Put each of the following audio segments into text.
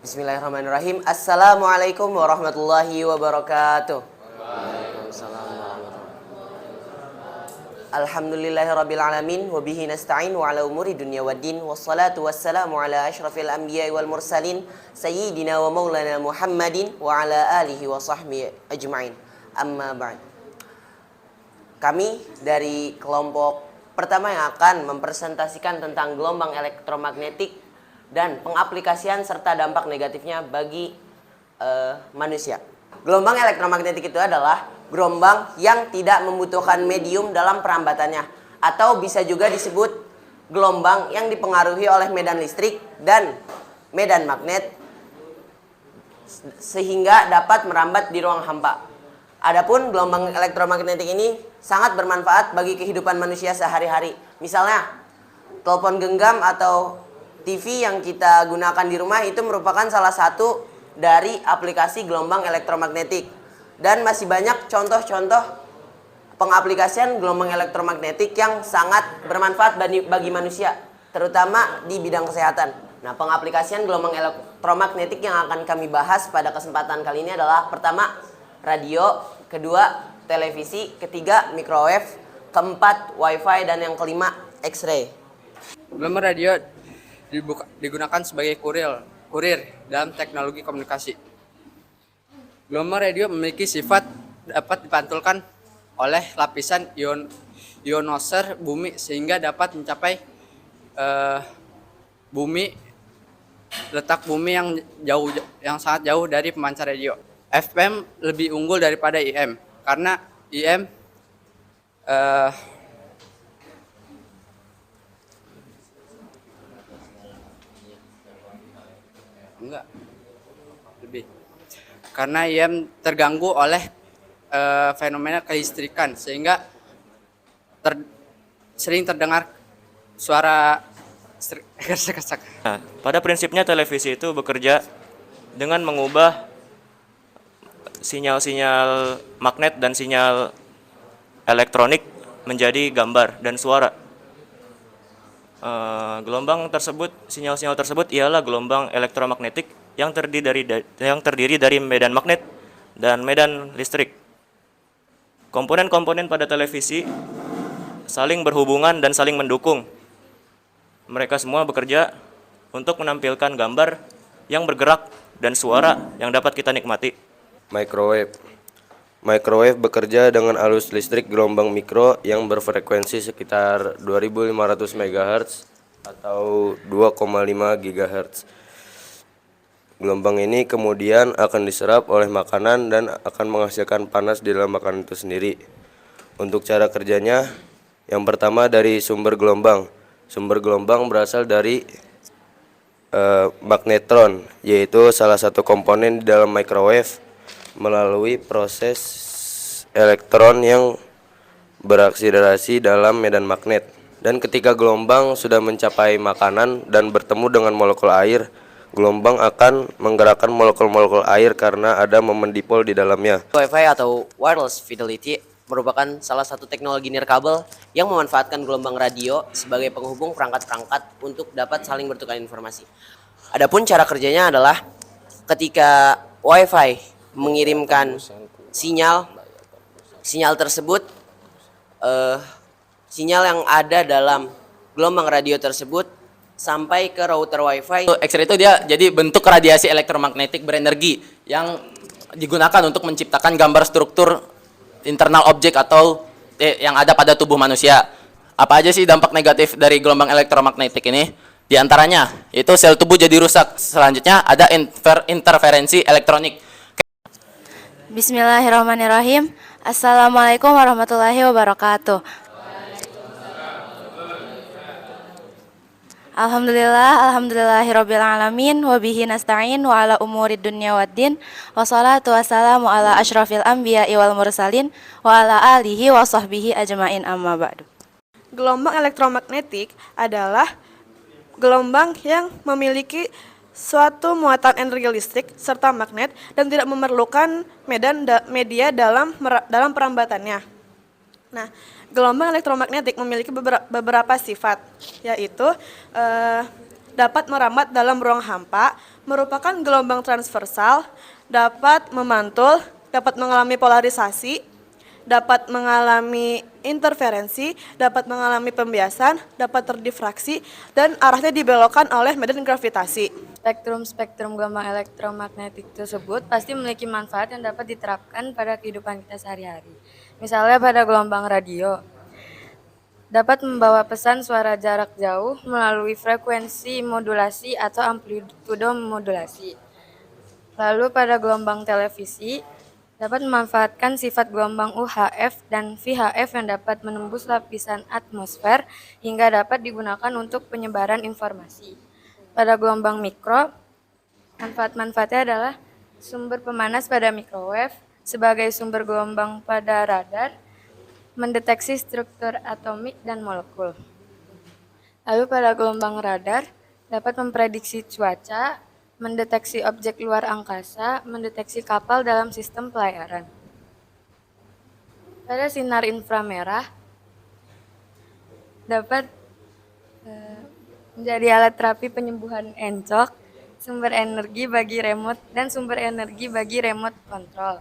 Bismillahirrahmanirrahim. Assalamualaikum warahmatullahi wabarakatuh. Waalaikumsalam warahmatullahi. Alhamdulillahirabbil alamin wa bihi nasta'in wa ala umuri dunya waddin wassalatu wassalamu ala asyrafil anbiya'i wal mursalin sayyidina wa maulana Muhammadin wa ala alihi wa sahbihi ajma'in. Amma ba'd. Kami dari kelompok pertama yang akan mempresentasikan tentang gelombang elektromagnetik dan pengaplikasian serta dampak negatifnya bagi manusia. Gelombang elektromagnetik itu adalah gelombang yang tidak membutuhkan medium dalam perambatannya, atau bisa juga disebut gelombang yang dipengaruhi oleh medan listrik dan medan magnet sehingga dapat merambat di ruang hampa. Adapun gelombang elektromagnetik ini sangat bermanfaat bagi kehidupan manusia sehari-hari. Misalnya, telepon genggam atau TV yang kita gunakan di rumah itu merupakan salah satu dari aplikasi gelombang elektromagnetik. Dan masih banyak contoh-contoh pengaplikasian gelombang elektromagnetik yang sangat bermanfaat bagi manusia, terutama di bidang kesehatan. Nah, pengaplikasian gelombang elektromagnetik yang akan kami bahas pada kesempatan kali ini adalah: pertama, radio; kedua, televisi; ketiga, microwave; keempat, wifi; dan yang kelima, X-ray. Gelombang radio digunakan sebagai kurir dalam teknologi komunikasi. Gelombang radio memiliki sifat dapat dipantulkan oleh lapisan ionosfer bumi sehingga dapat mencapai letak bumi yang sangat jauh dari pemancar radio. FM lebih unggul daripada IM karena IM karena IM terganggu oleh fenomena kelistrikan sehingga sering terdengar suara gesek-gesek. Nah, pada prinsipnya televisi itu bekerja dengan mengubah sinyal-sinyal magnet dan sinyal elektronik menjadi gambar dan suara. Gelombang tersebut, sinyal-sinyal tersebut ialah gelombang elektromagnetik yang terdiri dari medan magnet dan medan listrik. Komponen-komponen pada televisi saling berhubungan dan saling mendukung. Mereka semua bekerja untuk menampilkan gambar yang bergerak dan suara yang dapat kita nikmati. Microwave bekerja dengan arus listrik gelombang mikro yang berfrekuensi sekitar 2500 MHz atau 2,5 GHz. Gelombang ini kemudian akan diserap oleh makanan dan akan menghasilkan panas di dalam makanan itu sendiri. Untuk cara kerjanya, yang pertama dari sumber gelombang. Sumber gelombang berasal dari magnetron, yaitu salah satu komponen di dalam microwave. Melalui proses elektron yang berakselerasi dalam medan magnet. Dan ketika gelombang sudah mencapai makanan dan bertemu dengan molekul air, gelombang akan menggerakkan molekul-molekul air karena ada momen dipol di dalamnya. Wi-Fi atau wireless fidelity merupakan salah satu teknologi nirkabel yang memanfaatkan gelombang radio sebagai penghubung perangkat-perangkat untuk dapat saling bertukar informasi. Adapun cara kerjanya adalah ketika Wi-Fi mengirimkan sinyal tersebut, sinyal yang ada dalam gelombang radio tersebut sampai ke router Wi-Fi. X-ray itu dia jadi bentuk radiasi elektromagnetik berenergi yang digunakan untuk menciptakan gambar struktur internal objek atau yang ada pada tubuh manusia. Apa aja sih dampak negatif dari gelombang elektromagnetik ini? Di antaranya yaitu sel tubuh jadi rusak. Selanjutnya ada interferensi elektronik. Bismillahirrahmanirrahim. Assalamualaikum warahmatullahi wabarakatuh. Alhamdulillahirabbil alamin wa bihi nasta'in wa ala umuri dunya waddin wassalatu wassalamu ala asyrafil anbiya'i wal mursalin wa ala alihi wa sahbihi ajma'in, amma ba'du. Gelombang elektromagnetik adalah gelombang yang memiliki suatu muatan energi listrik serta magnet dan tidak memerlukan media dalam perambatannya. Nah, gelombang elektromagnetik memiliki beberapa sifat, yaitu dapat merambat dalam ruang hampa, merupakan gelombang transversal, dapat memantul, dapat mengalami polarisasi, dapat mengalami interferensi, dapat mengalami pembiasan, dapat terdifraksi, dan arahnya dibelokkan oleh medan gravitasi. Spektrum-spektrum gelombang elektromagnetik tersebut pasti memiliki manfaat yang dapat diterapkan pada kehidupan kita sehari-hari. Misalnya pada gelombang radio, dapat membawa pesan suara jarak jauh melalui frekuensi modulasi atau amplitudo modulasi. Lalu pada gelombang televisi, dapat memanfaatkan sifat gelombang UHF dan VHF yang dapat menembus lapisan atmosfer hingga dapat digunakan untuk penyebaran informasi. Pada gelombang mikro, manfaat-manfaatnya adalah sumber pemanas pada microwave, sebagai sumber gelombang pada radar, mendeteksi struktur atomik dan molekul. Lalu pada gelombang radar, dapat memprediksi cuaca, mendeteksi objek luar angkasa, mendeteksi kapal dalam sistem pelayaran. Pada sinar inframerah, dapat menjadi alat terapi penyembuhan encok, sumber energi bagi remote, dan sumber energi bagi remote control.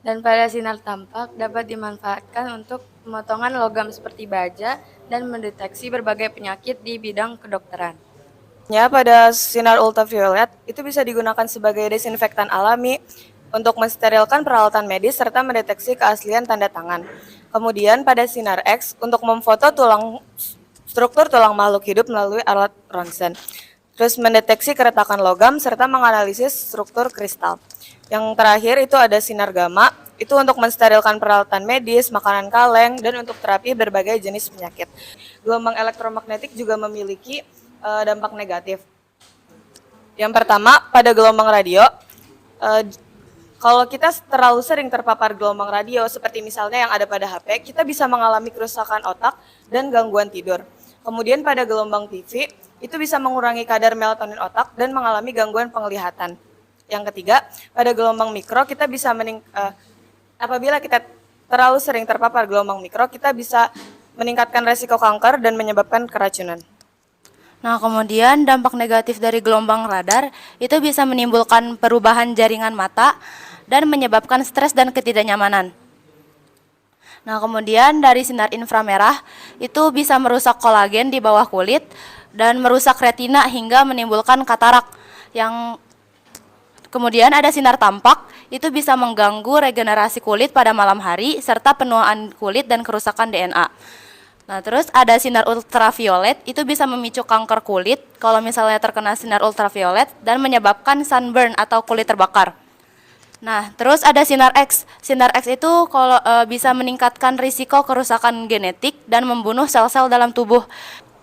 Dan pada sinar tampak dapat dimanfaatkan untuk pemotongan logam seperti baja dan mendeteksi berbagai penyakit di bidang kedokteran. Ya, pada sinar ultraviolet itu bisa digunakan sebagai desinfektan alami untuk mensterilkan peralatan medis serta mendeteksi keaslian tanda tangan. Kemudian pada sinar X untuk memfoto struktur tulang makhluk hidup melalui alat ronsen. Terus mendeteksi keretakan logam serta menganalisis struktur kristal. Yang terakhir itu ada sinar gamma, itu untuk mensterilkan peralatan medis, makanan kaleng, dan untuk terapi berbagai jenis penyakit. Gelombang elektromagnetik juga memiliki dampak negatif. Yang pertama, pada gelombang radio, kalau kita terlalu sering terpapar gelombang radio, seperti misalnya yang ada pada HP, kita bisa mengalami kerusakan otak dan gangguan tidur. Kemudian pada gelombang TV, itu bisa mengurangi kadar melatonin otak dan mengalami gangguan penglihatan. Yang ketiga, pada gelombang mikro, kita bisa apabila kita terlalu sering terpapar gelombang mikro, kita bisa meningkatkan resiko kanker dan menyebabkan keracunan. Nah, kemudian dampak negatif dari gelombang radar itu bisa menimbulkan perubahan jaringan mata dan menyebabkan stres dan ketidaknyamanan. Nah, kemudian dari sinar inframerah itu bisa merusak kolagen di bawah kulit dan merusak retina hingga menimbulkan katarak. Yang kemudian ada sinar tampak, itu bisa mengganggu regenerasi kulit pada malam hari serta penuaan kulit dan kerusakan DNA. Nah, terus ada sinar ultraviolet, itu bisa memicu kanker kulit kalau misalnya terkena sinar ultraviolet dan menyebabkan sunburn atau kulit terbakar. Nah, terus ada sinar X. Sinar X itu kalau bisa meningkatkan risiko kerusakan genetik dan membunuh sel-sel dalam tubuh.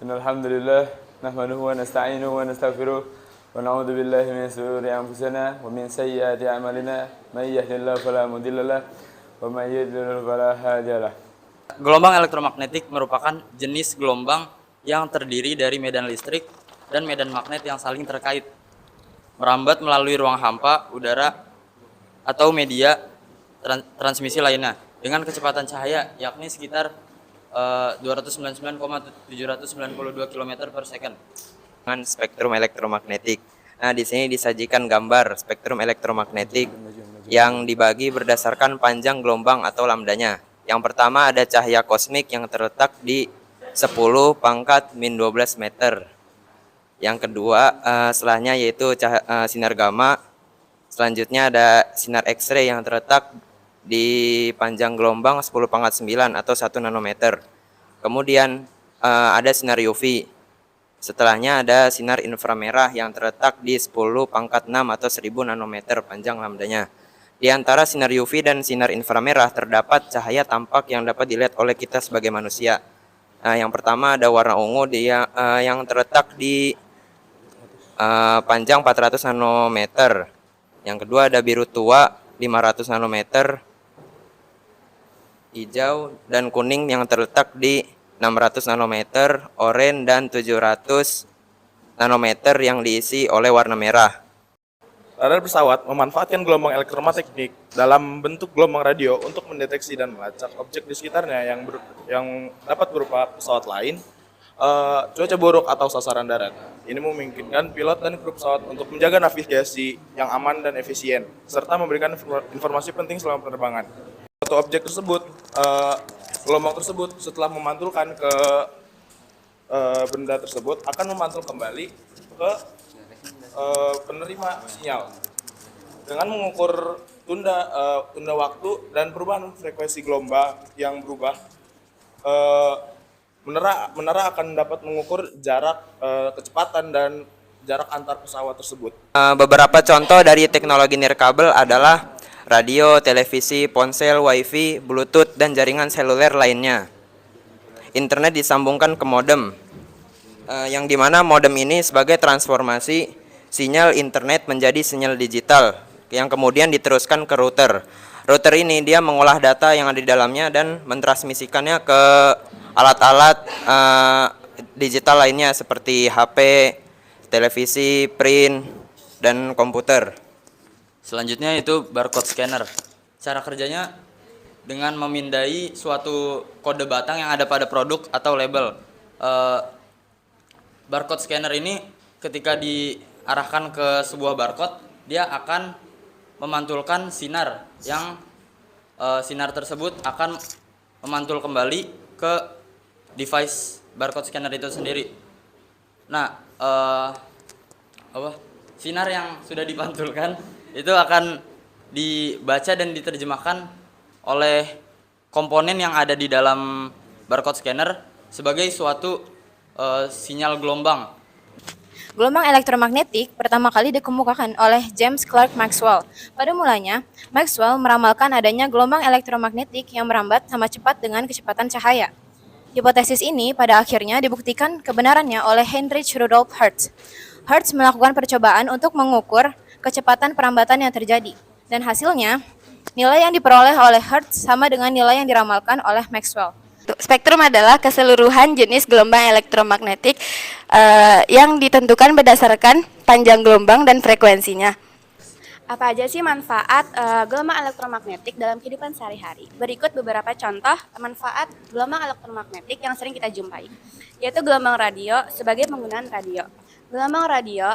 Alhamdulillah, nahmaduhu wa nasta'inuhu wa nastaghfiruh wa na'udzu billahi min shururi anfusina wa min sayyiati a'malina may yahdihillahu fala mudilla lahu wa may yudlil fala hadiyalah. Gelombang elektromagnetik merupakan jenis gelombang yang terdiri dari medan listrik dan medan magnet yang saling terkait, merambat melalui ruang hampa, udara, atau media transmisi lainnya dengan kecepatan cahaya yakni sekitar 299,792 km per second. Dengan spektrum elektromagnetik. Nah, di sini disajikan gambar spektrum elektromagnetik yang dibagi berdasarkan panjang gelombang atau lambdanya. Yang pertama ada cahaya kosmik yang terletak di 10⁻⁻12 meter. Yang kedua setelahnya yaitu sinar gamma. Selanjutnya ada sinar X-ray yang terletak di panjang gelombang 10⁻9 atau 1 nanometer. Kemudian ada sinar UV. Setelahnya ada sinar inframerah yang terletak di 10⁻6 atau 1000 nanometer panjang lambdanya. Di antara sinar UV dan sinar inframerah terdapat cahaya tampak yang dapat dilihat oleh kita sebagai manusia. Yang pertama ada warna ungu yang terletak di panjang 400 nanometer. Yang kedua ada biru tua 500 nanometer, hijau dan kuning yang terletak di 600 nanometer, oranye dan 700 nanometer yang diisi oleh warna merah. Radar pesawat memanfaatkan gelombang elektromagnetik dalam bentuk gelombang radio untuk mendeteksi dan melacak objek di sekitarnya yang dapat berupa pesawat lain cuaca buruk atau sasaran darat. Ini memungkinkan pilot dan kru pesawat untuk menjaga navigasi yang aman dan efisien, serta memberikan informasi penting selama penerbangan. Suatu objek tersebut, gelombang tersebut setelah memantulkan ke benda tersebut akan memantul kembali ke penerima sinyal. Dengan mengukur tunda waktu dan perubahan frekuensi gelombang yang berubah, menara akan dapat mengukur jarak, kecepatan dan jarak antar pesawat tersebut. Beberapa contoh dari teknologi nirkabel adalah radio, televisi, ponsel, wifi, bluetooth, dan jaringan seluler lainnya. Internet disambungkan ke modem, yang dimana modem ini sebagai transformasi sinyal internet menjadi sinyal digital, yang kemudian diteruskan ke router. Router ini dia mengolah data yang ada di dalamnya dan mentransmisikannya ke alat-alat digital lainnya seperti HP, televisi, print, dan komputer. Selanjutnya itu barcode scanner. Cara kerjanya dengan memindai suatu kode batang yang ada pada produk atau label. Barcode scanner ini ketika diarahkan ke sebuah barcode, dia akan memantulkan sinar yang sinar tersebut akan memantul kembali ke device barcode scanner itu sendiri. Nah, sinar yang sudah dipantulkan itu akan dibaca dan diterjemahkan oleh komponen yang ada di dalam barcode scanner sebagai suatu sinyal gelombang. Gelombang elektromagnetik pertama kali dikemukakan oleh James Clerk Maxwell. Pada mulanya, Maxwell meramalkan adanya gelombang elektromagnetik yang merambat sama cepat dengan kecepatan cahaya. Hipotesis ini pada akhirnya dibuktikan kebenarannya oleh Heinrich Rudolf Hertz. Hertz melakukan percobaan untuk mengukur kecepatan perambatan yang terjadi, dan hasilnya nilai yang diperoleh oleh Hertz sama dengan nilai yang diramalkan oleh Maxwell. Spektrum adalah keseluruhan jenis gelombang elektromagnetik yang ditentukan berdasarkan panjang gelombang dan frekuensinya. Apa aja sih manfaat gelombang elektromagnetik dalam kehidupan sehari-hari? Berikut beberapa contoh manfaat gelombang elektromagnetik yang sering kita jumpai, yaitu gelombang radio sebagai penggunaan radio. Gelombang radio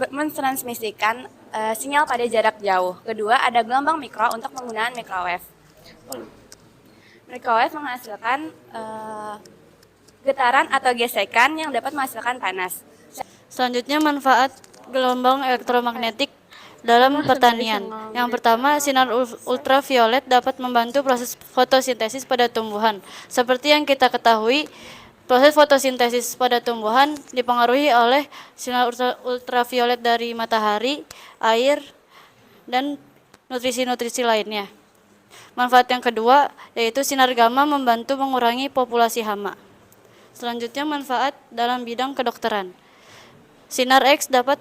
mentransmisikan sinyal pada jarak jauh. Kedua, ada gelombang mikro untuk penggunaan microwave. Microwave menghasilkan getaran atau gesekan yang dapat menghasilkan panas. Selanjutnya manfaat gelombang elektromagnetik dalam pertanian. Yang pertama, sinar ultraviolet dapat membantu proses fotosintesis pada tumbuhan. Seperti yang kita ketahui, proses fotosintesis pada tumbuhan dipengaruhi oleh sinar ultraviolet dari matahari, air, dan nutrisi-nutrisi lainnya. Manfaat yang kedua yaitu sinar gamma membantu mengurangi populasi hama. Selanjutnya manfaat dalam bidang kedokteran. Sinar X dapat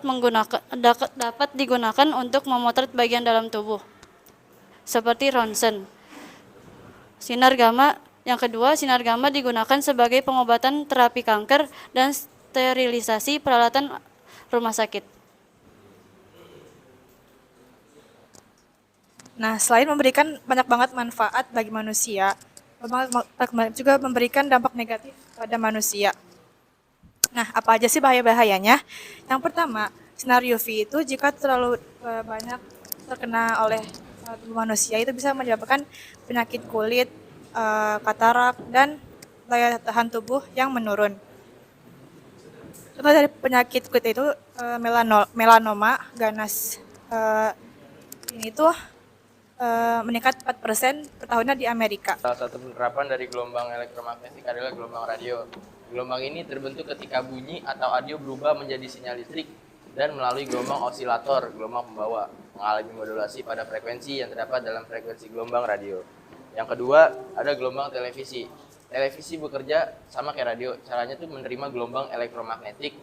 digunakan untuk memotret bagian dalam tubuh, seperti ronsen. Sinar gamma yang kedua, sinar gamma digunakan sebagai pengobatan terapi kanker dan sterilisasi peralatan rumah sakit. Nah, selain memberikan banyak banget manfaat bagi manusia, juga memberikan dampak negatif pada manusia. Nah, apa aja sih bahaya-bahayanya? Yang pertama, sinar UV itu jika terlalu banyak terkena oleh tubuh manusia itu bisa menyebabkan penyakit kulit, katarak, dan daya tahan tubuh yang menurun. Contoh dari penyakit kulit itu melanoma ganas. Ini tuh meningkat 4% per tahunnya di Amerika. Salah satu penerapan dari gelombang elektromagnetik adalah gelombang radio. Gelombang ini terbentuk ketika bunyi atau audio berubah menjadi sinyal listrik dan melalui gelombang osilator, gelombang pembawa, mengalami modulasi pada frekuensi yang terdapat dalam frekuensi gelombang radio. Yang kedua, ada gelombang televisi. Televisi bekerja sama kayak radio, caranya tuh menerima gelombang elektromagnetik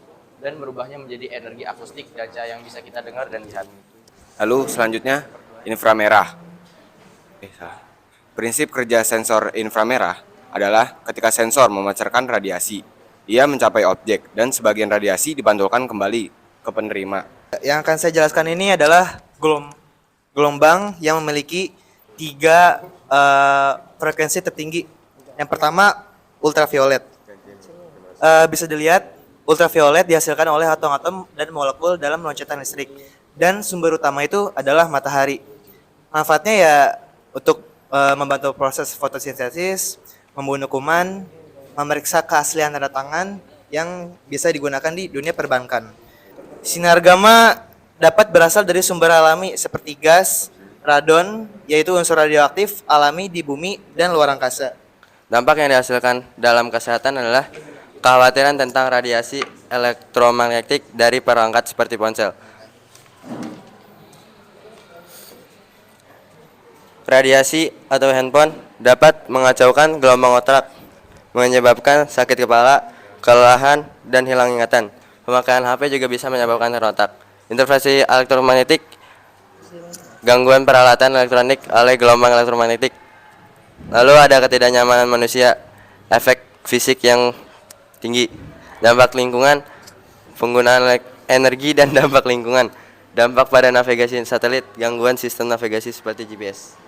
dan merubahnya menjadi energi akustik dan cahaya yang bisa kita dengar dan lihat. Lalu selanjutnya, inframerah. Prinsip kerja sensor inframerah adalah ketika sensor memancarkan radiasi, ia mencapai objek dan sebagian radiasi dipantulkan kembali ke penerima. Yang akan saya jelaskan ini adalah gelombang yang memiliki 3 frekuensi tertinggi. Yang pertama ultraviolet. Bisa dilihat, ultraviolet dihasilkan oleh atom-atom dan molekul dalam loncetan listrik. Dan sumber utama itu adalah matahari. Manfaatnya ya untuk membantu proses fotosintesis, membunuh kuman, memeriksa keaslian tanda tangan yang bisa digunakan di dunia perbankan. Sinar gamma dapat berasal dari sumber alami seperti gas, radon, yaitu unsur radioaktif alami di bumi dan luar angkasa. Dampak yang dihasilkan dalam kesehatan adalah kekhawatiran tentang radiasi elektromagnetik dari perangkat seperti ponsel. Radiasi atau handphone dapat mengacaukan gelombang otak, menyebabkan sakit kepala, kelelahan, dan hilang ingatan. Pemakaian HP juga bisa menyebabkan otak. Interferensi elektromagnetik, gangguan peralatan elektronik oleh gelombang elektromagnetik. Lalu ada ketidaknyamanan manusia, efek fisik yang tinggi, dampak lingkungan, penggunaan energi dan dampak lingkungan, dampak pada navigasi satelit, gangguan sistem navigasi seperti GPS.